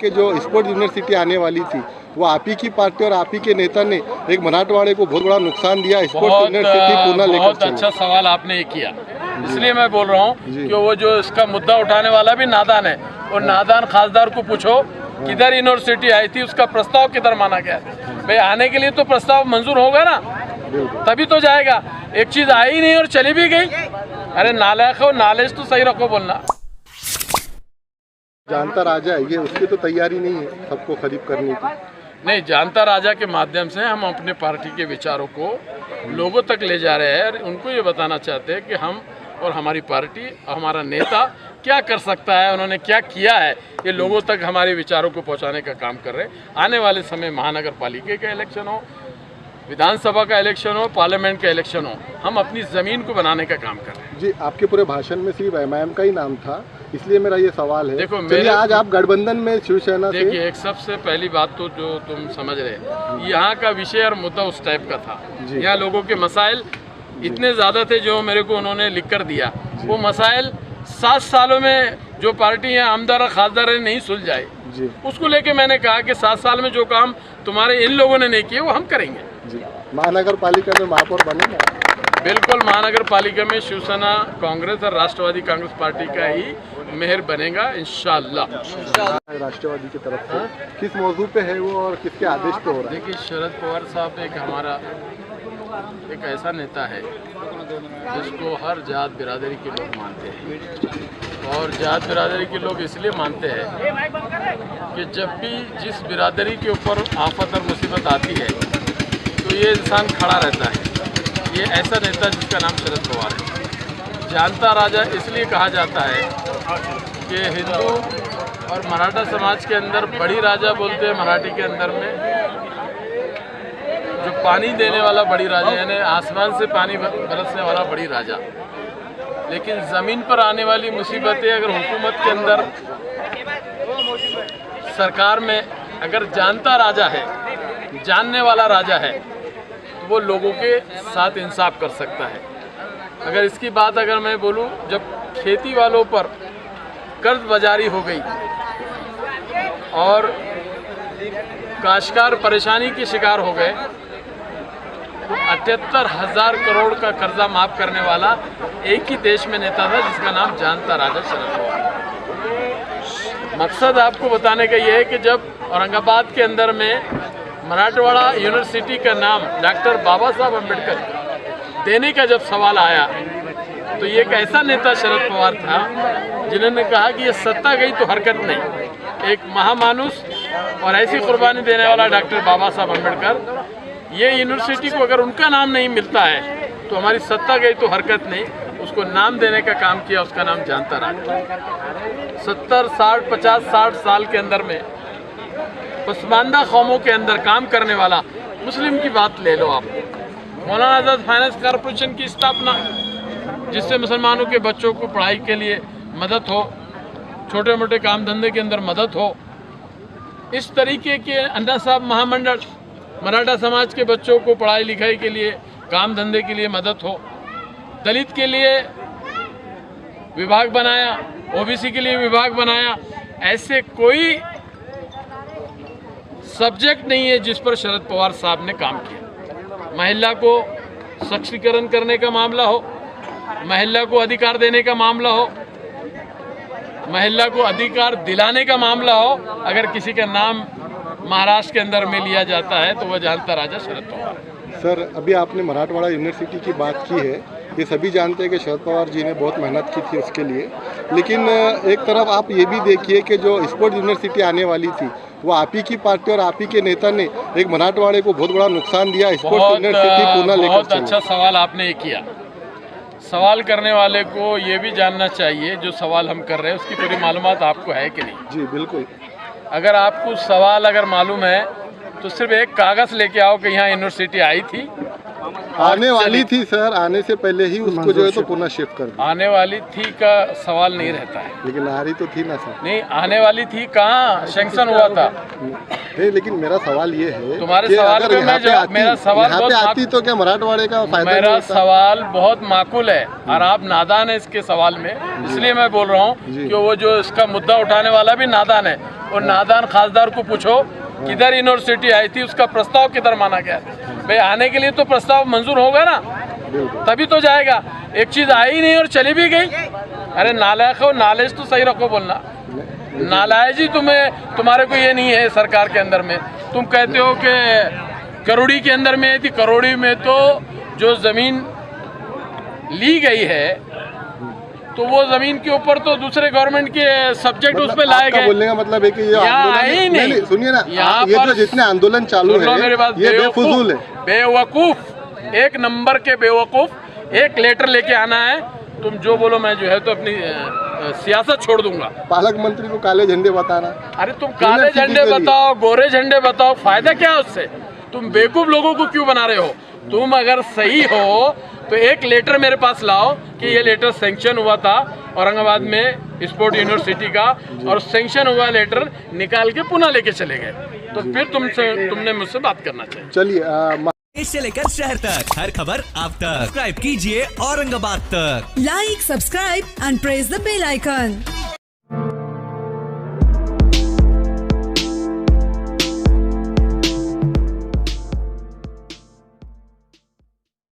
कि जो sports university आने वाली थी वो आप ही की पार्टी और आप ही के नेता ने एक मराठवाड़े को बहुत बड़ा नुकसान दिया। स्पोर्ट्स यूनिवर्सिटी पूना लेकर बहुत अच्छा सवाल आपने ये किया, इसलिए मैं बोल रहा हूँ कि वो जो इसका मुद्दा उठाने वाला भी नादान है। और नादान खासदार को पूछो किधर यूनिवर्सिटी आई थी, उसका प्रस्ताव किधर माना गया। भाई आने के लिए तो प्रस्ताव मंजूर होगा ना, तभी तो जाएगा। एक चीज आई नहीं और चली भी गई। अरे नालायक हो, नॉलेज तो सही रखो बोलना। जानता राजा है ये, उसकी तो तैयारी नहीं है सबको करीब करने की। नहीं, जानता राजा के माध्यम से हम अपने पार्टी के विचारों को लोगों तक ले जा रहे हैं और उनको ये बताना चाहते हैं कि हम और हमारी पार्टी और हमारा नेता क्या कर सकता है, उन्होंने क्या किया है, ये लोगों तक हमारे विचारों को पहुंचाने का काम कर रहे हैं। आने वाले समय महानगर पालिका का इलेक्शन हो, विधानसभा का इलेक्शन हो, पार्लियामेंट का इलेक्शन हो, हम अपनी ज़मीन को बनाने का काम कर रहे हैं। जी, आपके पूरे भाषण में सिर्फ एमआईएम का ही नाम था, इसलिए मेरा ये सवाल है। देखो आज आप गठबंधन में शिवसेना से। देखिए, एक सबसे पहली बात तो जो तुम समझ रहे, यहाँ का विषय और मुद्दा उस टाइप का था। यहाँ लोगों के मसाइल इतने ज़्यादा थे जो मेरे को उन्होंने लिख कर दिया। वो मसाइल 7 सालों में जो पार्टी यहाँ आमदार और खासदार नहीं सुलझाए, उसको लेके मैंने कहा कि 7 साल में जो काम तुम्हारे इन लोगों ने नहीं किए वो हम करेंगे। महानगर पालिका में महापौर बनेगा? बिल्कुल, महानगर पालिका में शिवसेना, कांग्रेस और राष्ट्रवादी कांग्रेस पार्टी का ही मेयर बनेगा इंशाअल्लाह। राष्ट्रवादी की तरफ से किस मौजू पे है वो और किसके आदेश पे हो रहा है? देखिए, शरद पवार साहब एक हमारा एक ऐसा नेता है जिसको हर जात बिरादरी के लोग मानते हैं। और जात बिरादरी के लोग इसलिए मानते हैं कि जब भी जिस बिरादरी के ऊपर आफत और मुसीबत आती है तो ये इंसान खड़ा रहता है। ये ऐसा नेता जिसका नाम शरद पवार है। जानता राजा इसलिए कहा जाता है कि हिंदू और मराठा समाज के अंदर बड़ी राजा बोलते हैं, मराठी के अंदर में जो पानी देने वाला बड़ी राजा, यानी आसमान से पानी बरसने वाला बड़ी राजा। लेकिन ज़मीन पर आने वाली मुसीबतें अगर हुकूमत के अंदर, सरकार में अगर जानता राजा है, जानने वाला राजा है, तो वो लोगों के साथ इंसाफ कर सकता है। अगर इसकी बात अगर मैं बोलूं, जब खेती वालों पर कर्ज बाजारी हो गई और काश्तकार परेशानी के शिकार हो गए, तो 78,000 करोड़ का कर्जा माफ करने वाला एक ही देश में नेता था जिसका नाम जानता राजा शरद पवार। मकसद आपको बताने का यह है कि जब औरंगाबाद के अंदर में मराठवाड़ा यूनिवर्सिटी का नाम डॉक्टर बाबा साहब अम्बेडकर देने का जब सवाल आया, तो ये एक ऐसा नेता शरद पवार था जिन्होंने कहा कि ये सत्ता गई तो हरकत नहीं। एक महामानुष और ऐसी कुर्बानी देने वाला डॉक्टर बाबा साहब अम्बेडकर, ये यूनिवर्सिटी को अगर उनका नाम नहीं मिलता है तो हमारी सत्ता गई तो हरकत नहीं, उसको नाम देने का काम किया। उसका नाम जानता राजा। 70, 60, 50, 60 साल के अंदर में पसमानदा कौमों के अंदर काम करने वाला, मुस्लिम की बात ले लो आप, मौलाना आज़ाद फाइनेंस कॉरपोरेशन की स्थापना, जिससे मुसलमानों के बच्चों को पढ़ाई के लिए मदद हो, छोटे मोटे काम धंधे के अंदर मदद हो। इस तरीके के अन्ना साहब महामंडल, मराठा समाज के बच्चों को पढ़ाई लिखाई के लिए, काम धंधे के लिए मदद हो। दलित के लिए विभाग बनाया, ओबीसी के लिए विभाग बनाया। ऐसे कोई सब्जेक्ट नहीं है जिस पर शरद पवार साहब ने काम किया। महिला को सशक्तिकरण करने का मामला हो, महिला को अधिकार देने का मामला हो, महिला को अधिकार दिलाने का मामला हो, अगर किसी का नाम महाराष्ट्र के अंदर में लिया जाता है तो वह जानता राजा शरद पवार है। सर, अभी आपने मराठवाड़ा यूनिवर्सिटी की बात की है, ये सभी जानते हैं कि शरद पवार जी ने बहुत मेहनत की थी उसके लिए, लेकिन एक तरफ आप ये भी देखिए कि जो स्पोर्ट्स यूनिवर्सिटी आने वाली थी वो आप ही की पार्टी और आप ही के नेता ने एक मराठवाड़े को बहुत बड़ा नुकसान दिया। स्पोर्ट्स यूनिवर्सिटी पूना लेकर। बहुत अच्छा सवाल आपने ये किया। सवाल करने वाले को ये भी जानना चाहिए, जो सवाल हम कर रहे हैं उसकी पूरी मालूमात आपको है कि नहीं? जी बिल्कुल। अगर आपको सवाल अगर मालूम है तो सिर्फ एक कागज़ लेके आओ कि यहाँ यूनिवर्सिटी आई थी, आने वाली थी। सर, आने से पहले ही उसको जो है तो पुनः शिफ्ट कर दिया। आने वाली थी का सवाल नहीं रहता है। लेकिन आ रही तो थी ना सर? नहीं, आने वाली थी, कहाँ सैंक्शन हुआ था? नहीं, लेकिन मेरा सवाल ये है, तुम्हारे सवाल पे मैं जवाब, मेरा सवाल बहुत आती तो क्या मराठवाड़े का फायदा? मेरा सवाल बहुत माकूल है और आप नादान है इसके सवाल में, इसलिए मैं बोल रहा हूँ कि वो जो इसका मुद्दा उठाने वाला भी नादान है। और नादान खासदार को पूछो किधर यूनिवर्सिटी आई थी, उसका प्रस्ताव किधर माना गया। भाई आने के लिए तो प्रस्ताव मंजूर होगा ना, तभी तो जाएगा। एक चीज आई नहीं और चली भी गई। अरे नालायक हो, नॉलेज तो सही रखो बोलना। नालायक जी तुम्हारे को ये नहीं है सरकार के अंदर में। तुम कहते हो कि करोड़ी के अंदर में थी, करोड़ी में तो जो जमीन ली गई है तो वो जमीन के ऊपर तो दूसरे गवर्नमेंट के सब्जेक्ट उस पे लाए गए। बोलने का मतलब है कि ये आई नहीं। सुनिए ना, यहाँ ये जो जितने आंदोलन चालू है मेरे बात, ये बेफुजूल है, बेवकूफ, एक नंबर के बेवकूफ। एक लेटर लेके आना है, तुम जो बोलो मैं जो है तो अपनी सियासत छोड़ दूंगा। पालक मंत्री को काले झंडे बताना। अरे तुम काले झंडे बताओ, गोरे झंडे बताओ, फायदा क्या है उससे? तुम बेवकूफ लोगों को क्यों बना रहे हो? तुम अगर सही हो तो एक लेटर मेरे पास लाओ कि ये लेटर सैंक्शन हुआ था औरंगाबाद में स्पोर्ट यूनिवर्सिटी का, और सैंक्शन हुआ लेटर निकाल के पुनः लेके चले गए, तो फिर तुमने मुझसे बात करना चाहिए। चलिए, इससे लेकर शहर तक हर खबर आप तक सब्सक्राइब कीजिए औरंगाबाद तक। Like, subscribe and press the bell icon.